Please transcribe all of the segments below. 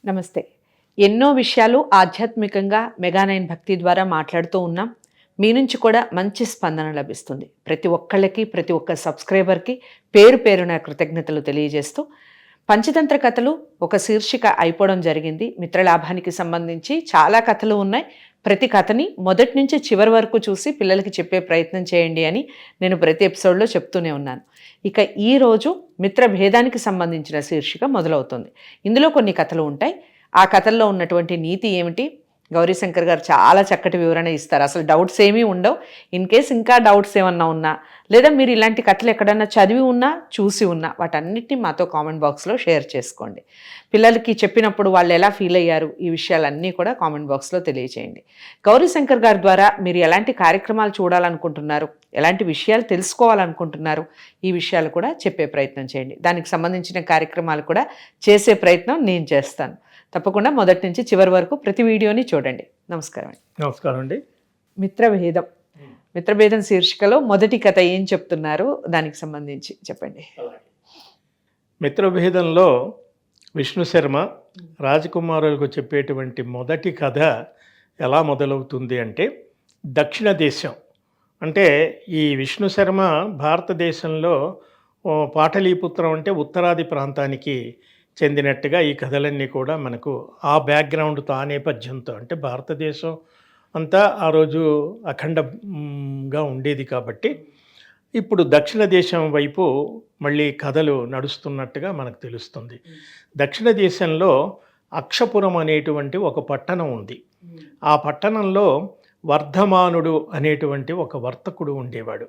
నమస్తే. ఎన్నో విషయాలు ఆధ్యాత్మికంగా మెగా9 భక్తి ద్వారా మాట్లాడుతూ ఉన్నాం. మీ నుంచి కూడా మంచి స్పందన లభిస్తుంది. ప్రతి ఒక్కళ్ళకి, ప్రతి ఒక్క సబ్స్క్రైబర్‌కి పేరు పేరున కృతజ్ఞతలు తెలియజేస్తూ, పంచతంత్ర కథలు ఒక శీర్షిక అయిపోవడం జరిగింది. మిత్రలాభానికి సంబంధించి చాలా కథలు ఉన్నాయి. ప్రతి కథని మొదటి నుంచి చివరి వరకు చూసి పిల్లలకి చెప్పే ప్రయత్నం చేయండి అని నేను ప్రతి ఎపిసోడ్‌లో చెప్తూనే ఉన్నాను. ఇక ఈరోజు మిత్రభేదానికి సంబంధించిన శీర్షిక మొదలవుతుంది. ఇందులో కొన్ని కథలు ఉంటాయి. ఆ కథల్లో ఉన్నటువంటి నీతి ఏమిటి? గౌరీశంకర్ గారు చాలా చక్కటి వివరణ ఇస్తారు. అసలు డౌట్స్ ఏమీ ఉండవు. ఇన్ కేస్ ఇంకా డౌట్స్ ఏమన్నా ఉన్నా, లేదా మీరు ఇలాంటి కథలు ఎక్కడన్నా చదివి ఉన్నా, చూసి ఉన్నా, వాటన్నిటిని మాతో కామెంట్ బాక్స్లో షేర్ చేసుకోండి. పిల్లలకి చెప్పినప్పుడు వాళ్ళు ఎలా ఫీల్ అయ్యారు, ఈ విషయాలన్నీ కూడా కామెంట్ బాక్స్లో తెలియజేయండి. గౌరీశంకర్ గారి ద్వారా మీరు ఎలాంటి కార్యక్రమాలు చూడాలనుకుంటున్నారు, ఎలాంటి విషయాలు తెలుసుకోవాలనుకుంటున్నారు, ఈ విషయాలు కూడా చెప్పే ప్రయత్నం చేయండి. దానికి సంబంధించిన కార్యక్రమాలు కూడా చేసే ప్రయత్నం నేను చేస్తాను. తప్పకుండా మొదటి నుంచి చివరి వరకు ప్రతి వీడియోని చూడండి. నమస్కారం అండి. నమస్కారం అండి. మిత్రభేదం శీర్షికలో మొదటి కథ ఏం చెప్తున్నారు, దానికి సంబంధించి చెప్పండి. మిత్రభేదంలో విష్ణు శర్మ రాజకుమారులకు చెప్పేటువంటి మొదటి కథ ఎలా మొదలవుతుంది అంటే, దక్షిణ దేశం అంటే ఈ విష్ణు శర్మ భారతదేశంలో పాటలీపుత్రం అంటే ఉత్తరాది ప్రాంతానికి చెందినట్టుగా ఈ కథలన్నీ కూడా మనకు ఆ బ్యాక్గ్రౌండ్తో, ఆ నేపథ్యంతో, అంటే భారతదేశం అంతా ఆ రోజు అఖండంగా ఉండేది కాబట్టి ఇప్పుడు దక్షిణ దేశం వైపు మళ్ళీ కథలు నడుస్తున్నట్టుగా మనకు తెలుస్తుంది. దక్షిణ దేశంలో అక్షపురం అనేటువంటి ఒక పట్టణం ఉంది. ఆ పట్టణంలో వర్ధమానుడు అనేటువంటి ఒక వర్తకుడు ఉండేవాడు.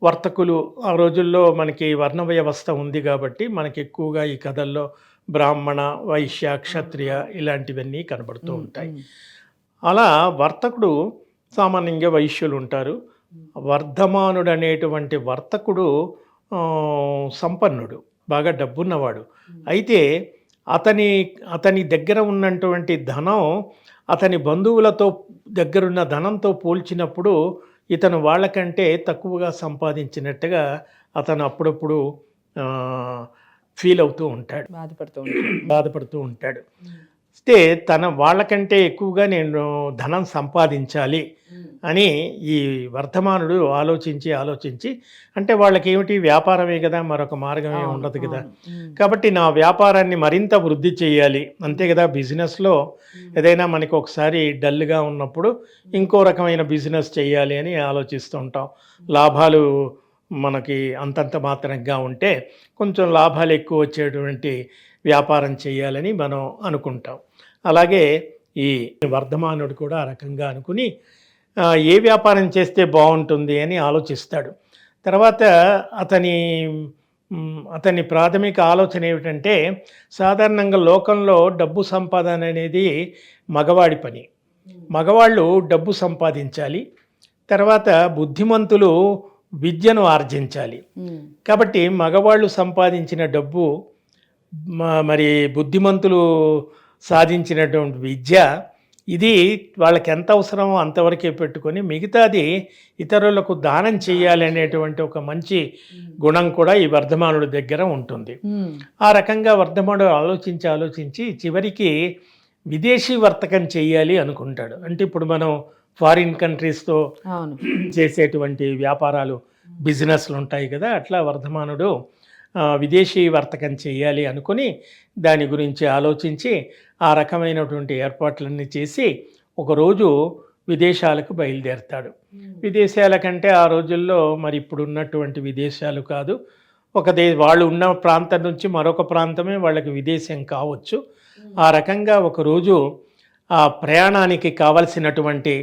వర్తకులు ఆ రోజుల్లో మనకి వర్ణ వ్యవస్థ ఉంది కాబట్టి మనకి ఎక్కువగా ఈ కథల్లో బ్రాహ్మణ, వైశ్య, క్షత్రియ ఇలాంటివన్నీ కనబడుతూ ఉంటాయి. అలా వర్తకుడు సామాన్యంగా వైశ్యులు ఉంటారు. వర్ధమానుడు అనేటువంటి వర్తకుడు సంపన్నుడు, బాగా డబ్బున్నవాడు. అయితే అతని దగ్గర ఉన్నటువంటి ధనం అతని బంధువులతో దగ్గరున్న ధనంతో పోల్చినప్పుడు ఇతను వాళ్ళకంటే తక్కువగా సంపాదించినట్టుగా అతను అప్పుడప్పుడు ఫీల్ అవుతూ ఉంటాడు, బాధపడుతూ ఉంటాడు. అయితే వాళ్ళకంటే ఎక్కువగా నేను ధనం సంపాదించాలి అని ఈ వర్ధమానుడు ఆలోచించి, అంటే వాళ్ళకి ఏమిటి, వ్యాపారమే కదా, మరొక మార్గమే ఉండదు కదా, కాబట్టి నా వ్యాపారాన్ని మరింత వృద్ధి చేయాలి, అంతే కదా. బిజినెస్లో ఏదైనా మనకి ఒకసారి డల్గా ఉన్నప్పుడు ఇంకో రకమైన బిజినెస్ చేయాలి అని ఆలోచిస్తూ ఉంటాం. లాభాలు మనకి అంతంత మాత్రంగా ఉంటే కొంచెం లాభాలు ఎక్కువ వచ్చేటువంటి వ్యాపారం చేయాలని మనం అనుకుంటాం. అలాగే ఈ వర్ధమానుడు కూడా ఆ రకంగా అనుకుని ఏ వ్యాపారం చేస్తే బాగుంటుంది అని ఆలోచిస్తాడు. తర్వాత అతని ప్రాథమిక ఆలోచన ఏమిటంటే, సాధారణంగా లోకంలో డబ్బు సంపాదన అనేది మగవాడి పని. మగవాళ్ళు డబ్బు సంపాదించాలి, తర్వాత బుద్ధిమంతులు విద్యను ఆర్జించాలి. కాబట్టి మగవాళ్ళు సంపాదించిన డబ్బు, మరి బుద్ధిమంతులు సాధించినటువంటి విద్య, ఇది వాళ్ళకి ఎంత అవసరమో అంతవరకే పెట్టుకొని మిగతాది ఇతరులకు దానం చేయాలి అనేటువంటి ఒక మంచి గుణం కూడా ఈ వర్ధమానుడి దగ్గర ఉంటుంది. ఆ రకంగా వర్ధమానుడు ఆలోచించి చివరికి విదేశీ వర్తకం చేయాలి అనుకుంటాడు. అంటే ఇప్పుడు మనం ఫారిన్ కంట్రీస్తో చేసేటువంటి వ్యాపారాలు, బిజినెస్లు ఉంటాయి కదా, అట్లా వర్ధమానుడు విదేశీ వర్తకం చేయాలి అనుకుని దాని గురించి ఆలోచించి ఆ రకమైనటువంటి ఏర్పాట్లన్నీ చేసి ఒకరోజు విదేశాలకు బయలుదేరుతాడు. విదేశాలకంటే ఆ రోజుల్లో మరి ఇప్పుడు ఉన్నటువంటి విదేశాలు కాదు, వాళ్ళు ఉన్న ప్రాంతం నుంచి మరొక ప్రాంతమే వాళ్ళకి విదేశం కావచ్చు. ఆ రకంగా ఒకరోజు ఆ ప్రయాణానికి కావలసినటువంటి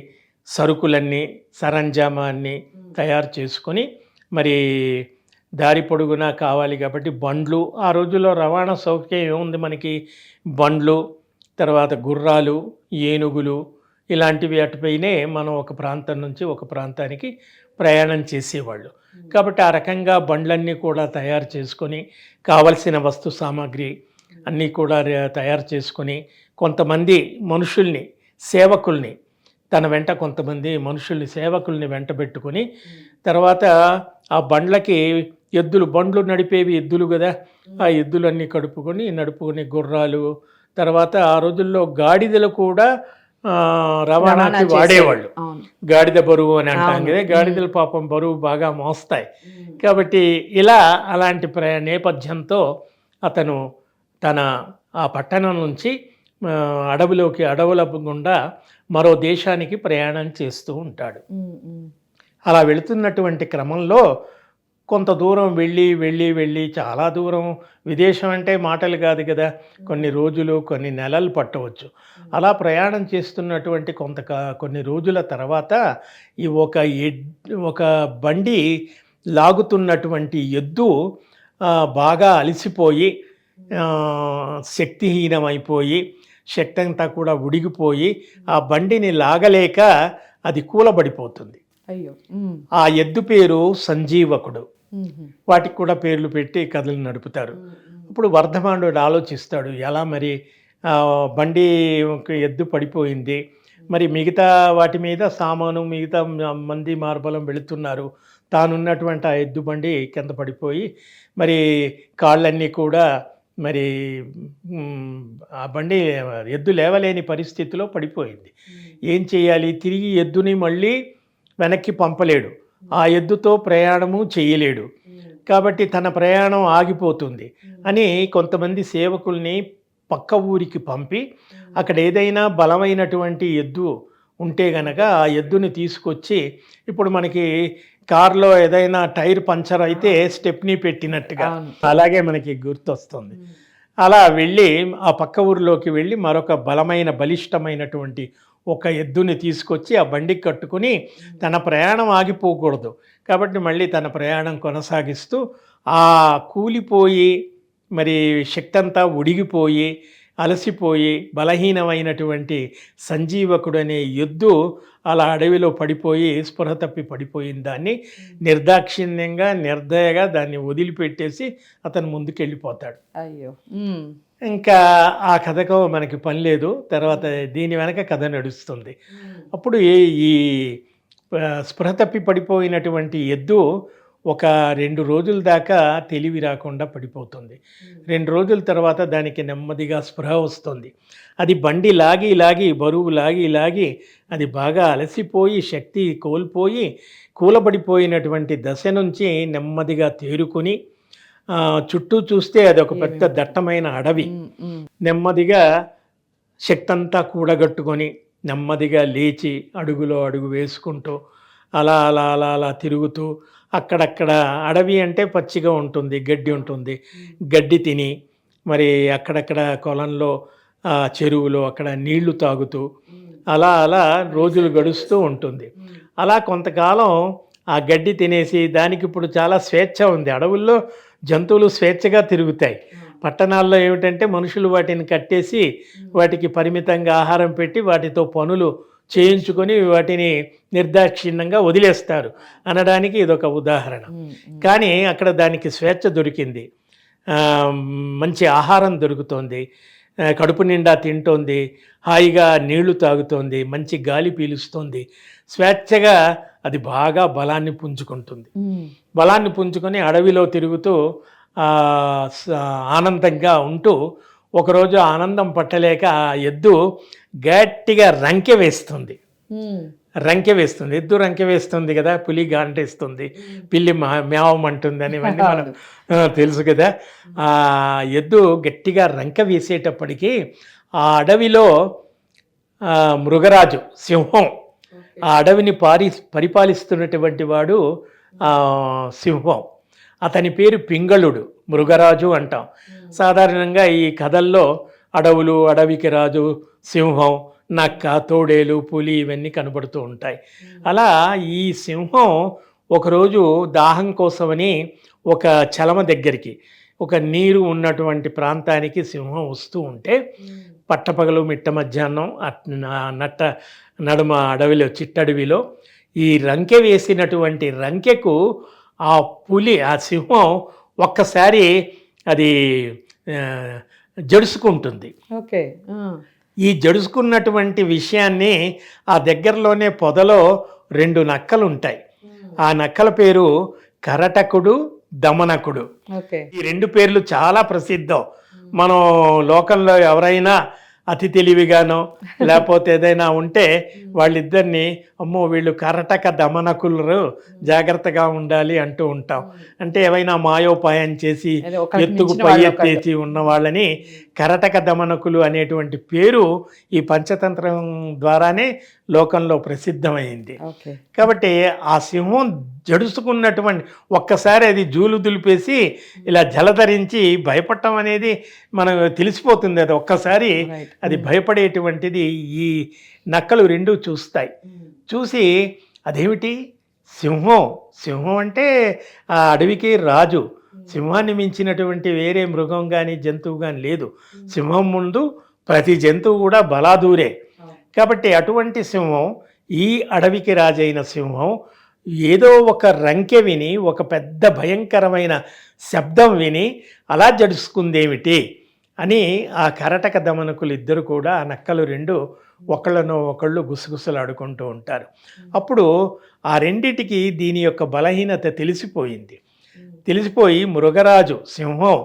సరుకులన్నీ, సరంజామాన్ని తయారు చేసుకొని, మరి దారి పొడుగునా కావాలి కాబట్టి బండ్లు, ఆ రోజుల్లో రవాణా సౌకర్యం ఏముంది మనకి, బండ్లు, తర్వాత గుర్రాలు, ఏనుగులు ఇలాంటివి అటుపైనే మనం ఒక ప్రాంతం నుంచి ఒక ప్రాంతానికి ప్రయాణం చేసేవాళ్ళు. కాబట్టి ఆ రకంగా బండ్లన్నీ కూడా తయారు చేసుకొని, కావలసిన వస్తు సామాగ్రి అన్నీ కూడా తయారు చేసుకొని, కొంతమంది మనుషుల్ని, సేవకుల్ని తన వెంట, కొంతమంది మనుషుల్ని, సేవకుల్ని వెంట పెట్టుకొని, తర్వాత ఆ బండ్లకి బండ్లు నడిపేవి ఎద్దులు కదా, ఆ ఎద్దులన్నీ నడుపుకొని గుర్రాలు, తర్వాత ఆ రోజుల్లో గాడిదలు కూడా రవాణాకి రవాణా వాడేవాళ్ళు. అవును. గాడిద బరువు అని అంటాం అవును. కదా, గాడిదలు పాపం బరువు బాగా మోస్తాయి. కాబట్టి ఇలా అలాంటి నేపథ్యంతో అతను తన ఆ పట్టణం నుంచి అడవుల గుండా మరో దేశానికి ప్రయాణం చేస్తూ ఉంటాడు. అలా వెళుతున్నటువంటి క్రమంలో కొంత దూరం వెళ్ళి చాలా దూరం, విదేశం అంటే మాటలు కాదు కదా, కొన్ని రోజులు కొన్ని నెలలు పట్టవచ్చు. అలా ప్రయాణం చేస్తున్నటువంటి కొన్ని రోజుల తర్వాత ఈ ఒక బండి లాగుతున్నటువంటి ఎద్దు బాగా అలసిపోయి శక్తిహీనమైపోయి శక్తి అంతా కూడా ఉడిగిపోయి ఆ బండిని లాగలేక అది కూలబడిపోతుంది. అయ్యో. ఆ ఎద్దు పేరు సంజీవకుడు. వాటికి కూడా పేర్లు పెట్టి కథలు నడుపుతారు. ఇప్పుడు వర్ధమానుడు ఆలోచిస్తాడు, ఎలా మరి బండి ఎద్దు పడిపోయింది, మరి మిగతా వాటి మీద సామాను మిగతా మంది మార్బలం వెళుతున్నారు, తానున్నటువంటి ఆ ఎద్దు బండి కింద పడిపోయి మరి కాళ్ళన్నీ కూడా మరి ఆ బండి ఎద్దు లేవలేని పరిస్థితిలో పడిపోయింది. ఏం చేయాలి? తిరిగి ఎద్దుని మళ్ళీ వెనక్కి పంపలేడు, ఆ ఎద్దుతో ప్రయాణము చేయలేడు. కాబట్టి తన ప్రయాణం ఆగిపోతుంది అని కొంతమంది సేవకుల్ని పక్క ఊరికి పంపి అక్కడ ఏదైనా బలమైనటువంటి ఎద్దు ఉంటే గనక ఆ ఎద్దుని తీసుకొచ్చి, ఇప్పుడు మనకి కారులో ఏదైనా టైర్ పంచర్ అయితే స్టెప్నీ పెట్టినట్టుగా అలాగే మనకి గుర్తొస్తుంది. అలా వెళ్ళి ఆ పక్క ఊరిలోకి వెళ్ళి మరొక బలిష్టమైనటువంటి ఒక ఎద్దుని తీసుకొచ్చి ఆ బండికి కట్టుకుని తన ప్రయాణం ఆగిపోకూడదు కాబట్టి మళ్ళీ తన ప్రయాణం కొనసాగిస్తూ ఆ కూలిపోయి మరి శక్తి అంతా ఉడిగిపోయి అలసిపోయి బలహీనమైనటువంటి సంజీవకుడు అనే ఎద్దు అలా అడవిలో పడిపోయి స్పృహ తప్పి పడిపోయిన దాన్ని నిర్దాక్షిణ్యంగా నిర్దయగా దాన్ని వదిలిపెట్టేసి అతను ముందుకెళ్ళిపోతాడు. అయ్యో. ఇంకా ఆ కథకు మనకి పని లేదు, తర్వాత దీని వెనక కథ నడుస్తుంది. అప్పుడు ఈ స్పృహ తప్పి పడిపోయినటువంటి ఎద్దు ఒక 2 రోజుల దాకా తెలివి రాకుండా పడిపోతుంది. 2 రోజుల తర్వాత దానికి నెమ్మదిగా స్పృహ వస్తుంది. అది బండి లాగి బరువు లాగి అది బాగా అలసిపోయి శక్తి కోల్పోయి కూలబడిపోయినటువంటి దశ నుంచి నెమ్మదిగా తేరుకుని చుట్టూ చూస్తే అది ఒక పెద్ద దట్టమైన అడవి. నెమ్మదిగా శక్తి అంతా కూడగట్టుకొని నెమ్మదిగా లేచి అడుగులో అడుగు వేసుకుంటూ అలా తిరుగుతూ అక్కడక్కడ, అడవి అంటే పచ్చిగా ఉంటుంది, గడ్డి ఉంటుంది, గడ్డి తిని మరి అక్కడక్కడ కొలంలో చెరువులో అక్కడ నీళ్లు తాగుతూ అలా రోజులు గడుస్తూ ఉంటుంది. అలా కొంతకాలం ఆ గడ్డి తినేసి, దానికి ఇప్పుడు చాలా స్వేచ్ఛ ఉంది. అడవుల్లో జంతువులు స్వేచ్ఛగా తిరుగుతాయి. పట్టణాల్లో ఏమిటంటే మనుషులు వాటిని కట్టేసి వాటికి పరిమితంగా ఆహారం పెట్టి వాటితో పనులు చేయించుకొని వాటిని నిర్దాక్షిణ్యంగా వదిలేస్తారు అనడానికి ఇదొక ఉదాహరణ. కానీ అక్కడ దానికి స్వేచ్ఛ దొరికింది, మంచి ఆహారం దొరుకుతోంది, కడుపు నిండా తింటోంది, హాయిగా నీళ్లు తాగుతోంది, మంచి గాలి పీలుస్తుంది, స్వేచ్ఛగా అది బాగా బలాన్ని పుంజుకుంటుంది. బలాన్ని పుంజుకొని అడవిలో తిరుగుతూ ఆనందంగా ఉంటూ ఒకరోజు ఆనందం పట్టలేక ఆ ఎద్దు గట్టిగా రంకె వేస్తుంది. ఎద్దు రంకె వేస్తుంది కదా, పులి గాంటేస్తుంది, పిల్లి మేవమంటుంది అని ఇవన్నీ మనం తెలుసు కదా. ఆ ఎద్దు గట్టిగా రంకె వేసేటప్పటికీ ఆ అడవిలో మృగరాజు సింహం, ఆ అడవిని పరిపాలిస్తున్నటువంటి వాడు సింహం, అతని పేరు పింగళుడు, మృగరాజు అంటాం. సాధారణంగా ఈ కథల్లో అడవులు, అడవికి రాజు, సింహం, నక్క, తోడేలు, పులి ఇవన్నీ కనబడుతూ ఉంటాయి. అలా ఈ సింహం ఒకరోజు దాహం కోసమని ఒక చలమ దగ్గరికి, ఒక నీరు ఉన్నటువంటి ప్రాంతానికి సింహం వస్తూ ఉంటే పట్టపగలు మిట్ట మధ్యాహ్నం నట్ట నడుమ అడవిలో, చిట్టడవిలో ఈ రంకె వేసినటువంటి రంకెకు ఆ పులి, ఆ సింహం ఒక్కసారి అది జడుసుకుంటుంది. ఓకే. ఈ జడుసుకున్నటువంటి విషయాన్ని ఆ దగ్గరలోనే పొదలో 2 నక్కలు ఉంటాయి. ఆ నక్కల పేరు కరటకుడు, దమనకుడు. ఈ 2 పేర్లు చాలా ప్రసిద్ధం. మనం లోకంలో ఎవరైనా అతి తెలివిగానో లేకపోతే ఏదైనా ఉంటే వాళ్ళిద్దరిని అమ్మో వీళ్ళు కరటక దమనకులు జాగ్రత్తగా ఉండాలి అంటూ ఉంటాం. అంటే ఏవైనా మాయోపాయం చేసి ఎత్తుకు పై ఎత్తేసి ఉన్న వాళ్ళని కరటక దమనకులు అనేటువంటి పేరు ఈ పంచతంత్రం ద్వారానే లోకంలో ప్రసిద్ధమైంది. కాబట్టి ఆ సింహం జడుసుకున్నటువంటి ఒక్కసారి అది జూలు దులిపేసి ఇలా జలధరించి భయపడటం అనేది మనకు తెలిసిపోతుంది. అది ఒక్కసారి అది భయపడేటువంటిది ఈ నక్కలు రెండు చూస్తాయి. చూసి అదేమిటి సింహం అంటే ఆ అడవికి రాజు. సింహాన్ని మించినటువంటి వేరే మృగం కానీ జంతువు కానీ లేదు. సింహం ముందు ప్రతి జంతువు కూడా బలాదూరే. కాబట్టి అటువంటి సింహం, ఈ అడవికి రాజైన సింహం ఏదో ఒక రంకె విని, ఒక పెద్ద భయంకరమైన శబ్దం విని అలా జడుచుకుందేమిటి అని ఆ కరటక దమనకులు ఇద్దరు కూడా, ఆ నక్కలు రెండు ఒకళ్ళనో ఒకళ్ళు గుసగుసలాడుకుంటూ ఉంటారు. అప్పుడు ఆ రెండిటికి దీని యొక్క బలహీనత తెలిసిపోయి మృగరాజు సింహం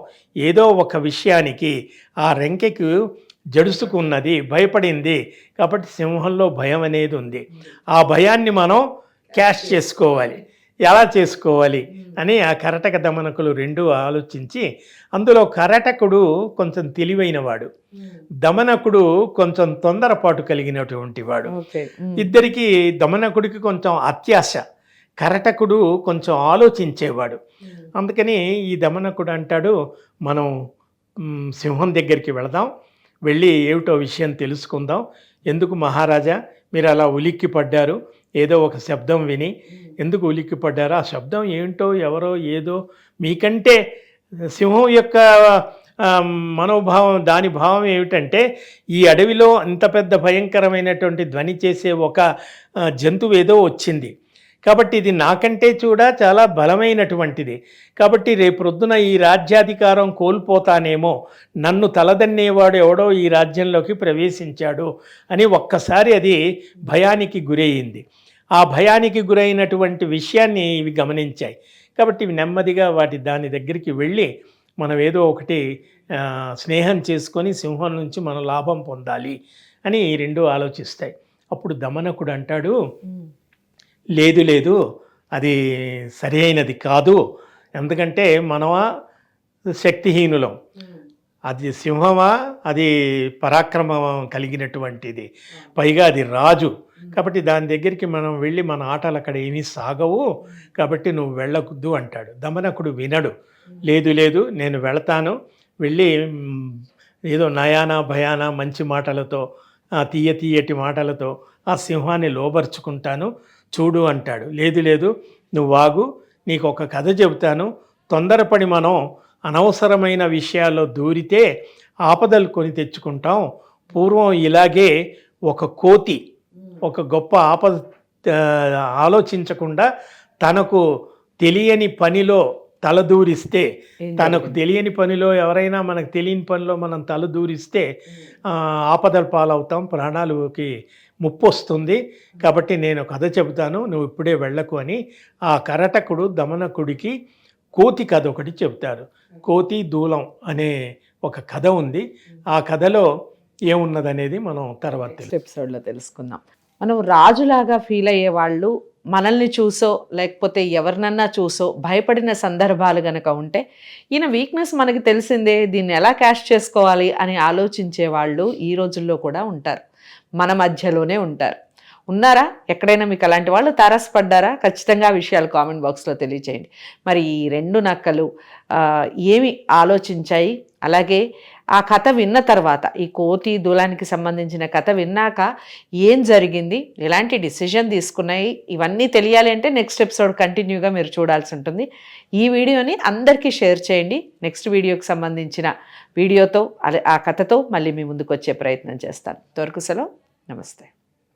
ఏదో ఒక విషయానికి ఆ రెంకెకు జడుసుకున్నది, భయపడింది. కాబట్టి సింహంలో భయం అనేది ఉంది. ఆ భయాన్ని మనం క్యాష్ చేసుకోవాలి. ఎలా చేసుకోవాలి అని ఆ కరటక దమనకులు రెండు ఆలోచించి, అందులో కరటకుడు కొంచెం తెలివైనవాడు, దమనకుడు కొంచెం తొందరపాటు కలిగినటువంటి వాడు. ఇద్దరికి దమనకుడికి కొంచెం అత్యాశ, కరటకుడు కొంచెం ఆలోచించేవాడు. అందుకని ఈ దమనకుడు అంటాడు, మనం సింహం దగ్గరికి వెళదాం, వెళ్ళి ఏమిటో విషయం తెలుసుకుందాం. ఎందుకు మహారాజా మీరు అలా ఉలిక్కి పడ్డారు? ఏదో ఒక శబ్దం విని ఎందుకు ఉలిక్కి పడ్డారో, ఆ శబ్దం ఏంటో, ఎవరో ఏదో, మీకంటే సింహం యొక్క మనోభావం, దాని భావం ఏమిటంటే ఈ అడవిలో అంత పెద్ద భయంకరమైనటువంటి ధ్వని చేసే ఒక జంతువు ఏదో వచ్చింది. కాబట్టి ఇది నాకంటే చాలా బలమైనటువంటిది. కాబట్టి రేపొద్దున ఈ రాజ్యాధికారం కోల్పోతానేమో, నన్ను తలదన్నేవాడు ఎవడో ఈ రాజ్యంలోకి ప్రవేశించాడు అని ఒక్కసారి అది భయానికి గురయ్యింది. ఆ భయానికి గురైనటువంటి విషయాన్ని ఇవి గమనించాయి. కాబట్టి ఇవి నెమ్మదిగా దాని దగ్గరికి వెళ్ళి మనం ఏదో ఒకటి స్నేహం చేసుకొని సింహం నుంచి మనం లాభం పొందాలి అని ఈ రెండు ఆలోచిస్తాయి. అప్పుడు దమనకుడు అంటాడు, లేదు అది సరి అయినది కాదు. ఎందుకంటే మనమా శక్తిహీనులం, అది సింహమా అది పరాక్రమం కలిగినటువంటిది, పైగా అది రాజు. కాబట్టి దాని దగ్గరికి మనం వెళ్ళి మన ఆటలు అక్కడ ఏమీ సాగవు, కాబట్టి నువ్వు వెళ్ళకూడదు అంటాడు. దమనకుడు వినడు. లేదు నేను వెళతాను, వెళ్ళి ఏదో నయానా భయానా మంచి మాటలతో, తీయటి మాటలతో ఆ సింహాన్ని లోబర్చుకుంటాను చూడు అంటాడు. లేదు నువ్వు వాగు, నీకు ఒక కథ చెబుతాను. తొందరపడి మనం అనవసరమైన విషయాల్లో దూరితే ఆపదలు కొని తెచ్చుకుంటాం. పూర్వం ఇలాగే ఒక కోతి ఒక గొప్ప ఆపద ఆలోచించకుండా తనకు తెలియని పనిలో తలదూరిస్తే, తనకు తెలియని పనిలో ఎవరైనా మనకు తెలియని పనిలో మనం తలదూరిస్తే ఆపదల పాలవుతాం, ప్రాణాలకి ముప్పు వస్తుంది. కాబట్టి నేను కథ చెబుతాను, నువ్వు ఇప్పుడే వెళ్ళకు అని ఆ కరటకుడు దమనకుడికి కోతి కథ ఒకటి చెబుతారు. కోతి దూలం అనే ఒక కథ ఉంది. ఆ కథలో ఏమున్నదనేది మనం తర్వాత ఎపిసోడ్లో తెలుసుకుందాం. మనం రాజులాగా ఫీల్ అయ్యే వాళ్ళు మనల్ని చూసో లేకపోతే ఎవరినన్నా చూసో భయపడిన సందర్భాలు గనక ఉంటే, ఈయన వీక్నెస్ మనకి తెలిసిందే, దీన్ని ఎలా క్యాష్ చేసుకోవాలి అని ఆలోచించే వాళ్ళు ఈ రోజుల్లో కూడా ఉంటారు, మన మధ్యలోనే ఉంటారు. ఉన్నారా? ఎక్కడైనా మీకు అలాంటి వాళ్ళు తారసపడ్డారా? ఖచ్చితంగా ఆ విషయాలు కామెంట్ బాక్స్లో తెలియచేయండి. మరి ఈ రెండు నక్కలు ఏమి ఆలోచించాయి, అలాగే ఆ కథ విన్న తర్వాత, ఈ కోతి దూలానికి సంబంధించిన కథ విన్నాక ఏం జరిగింది, ఎలాంటి డిసిజన్ తీసుకున్నాయి, ఇవన్నీ తెలియాలి అంటే నెక్స్ట్ ఎపిసోడ్ కంటిన్యూగా మీరు చూడాల్సి ఉంటుంది. ఈ వీడియోని అందరికీ షేర్ చేయండి. నెక్స్ట్ వీడియోకి సంబంధించిన వీడియోతో ఆ కథతో మళ్ళీ మీ ముందుకు వచ్చే ప్రయత్నం చేస్తాను. అంతవరకు సెలవు, నమస్తే.